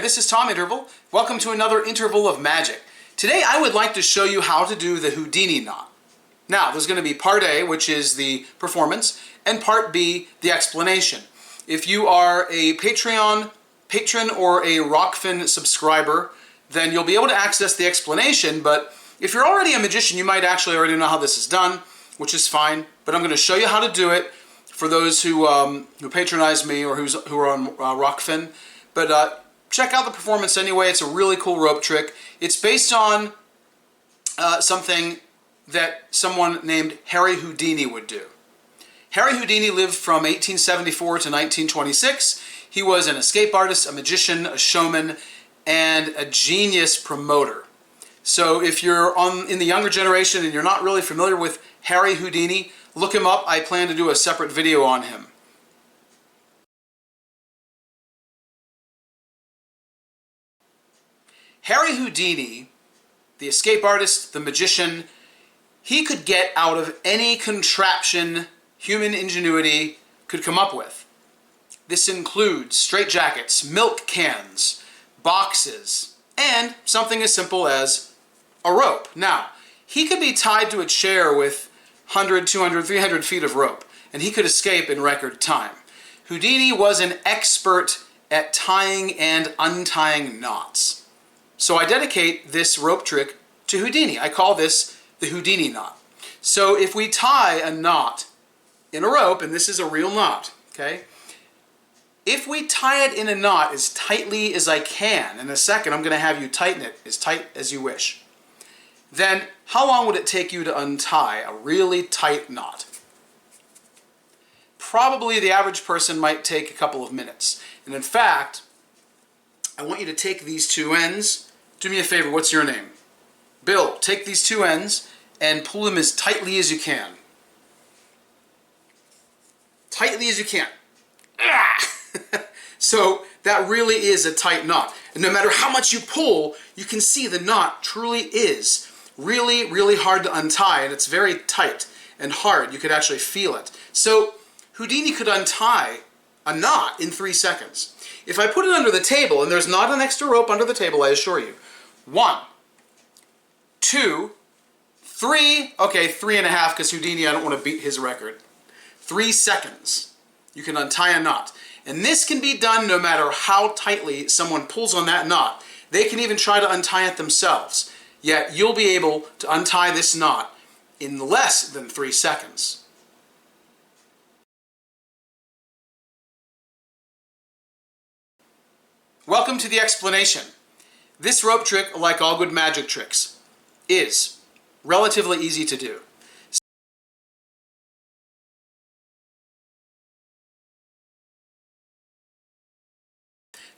this is Tom Interval. Welcome to another interval of magic. Today I would like to show you how to do the Houdini knot. Now, there's going to be part A, which is the performance, and part B, the explanation. If you are a Patreon patron or a Rockfin subscriber, then you'll be able to access the explanation, but if you're already a magician, you might actually already know how this is done, which is fine, but I'm going to show you how to do it for those who patronize me or who are on Rockfin. But check out the performance anyway. It's a really cool rope trick. It's based on something that someone named Harry Houdini would do. Harry Houdini lived from 1874 to 1926. He was an escape artist, a magician, a showman, and a genius promoter. So if you're in the younger generation and you're not really familiar with Harry Houdini, look him up. I plan to do a separate video on him. Harry Houdini, the escape artist, the magician, he could get out of any contraption human ingenuity could come up with. This includes straitjackets, milk cans, boxes, and something as simple as a rope. Now, he could be tied to a chair with 100, 200, 300 feet of rope, and he could escape in record time. Houdini was an expert at tying and untying knots. So I dedicate this rope trick to Houdini. I call this the Houdini knot. So if we tie a knot in a rope, and this is a real knot, okay? If we tie it in a knot as tightly as I can, in a second I'm going to have you tighten it as tight as you wish, then how long would it take you to untie a really tight knot? Probably the average person might take a couple of minutes. And in fact, I want you to take these two ends. Do me a favor, what's your name? Bill, take these two ends and pull them as tightly as you can. Tightly as you can. So that really is a tight knot. And no matter how much you pull, you can see the knot truly is really, really hard to untie, and it's very tight and hard. You could actually feel it. So Houdini could untie a knot in 3 seconds. If I put it under the table, and there's not an extra rope under the table, I assure you. 1, 2, 3, okay, 3.5, because Houdini, I don't want to beat his record. 3 seconds, you can untie a knot. And this can be done no matter how tightly someone pulls on that knot. They can even try to untie it themselves. Yet you'll be able to untie this knot in less than 3 seconds. Welcome to the explanation. This rope trick, like all good magic tricks, is relatively easy to do.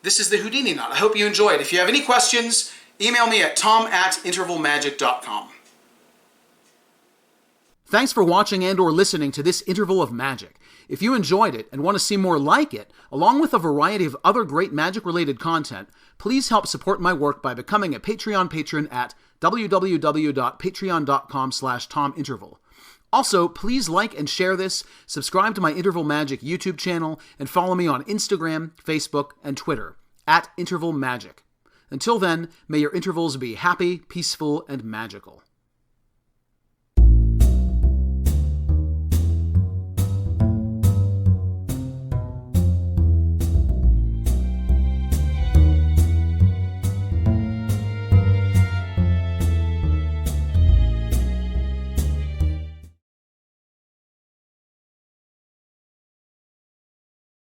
This is the Houdini knot. I hope you enjoyed. If you have any questions, email me at tom@intervalmagic.com. Thanks for watching and or listening to this interval of magic. If you enjoyed it and want to see more like it, along with a variety of other great magic-related content, please help support my work by becoming a Patreon patron at www.patreon.com/tominterval. Also, please like and share this, subscribe to my Interval Magic YouTube channel, and follow me on Instagram, Facebook, and Twitter, @IntervalMagic. Until then, may your intervals be happy, peaceful, and magical.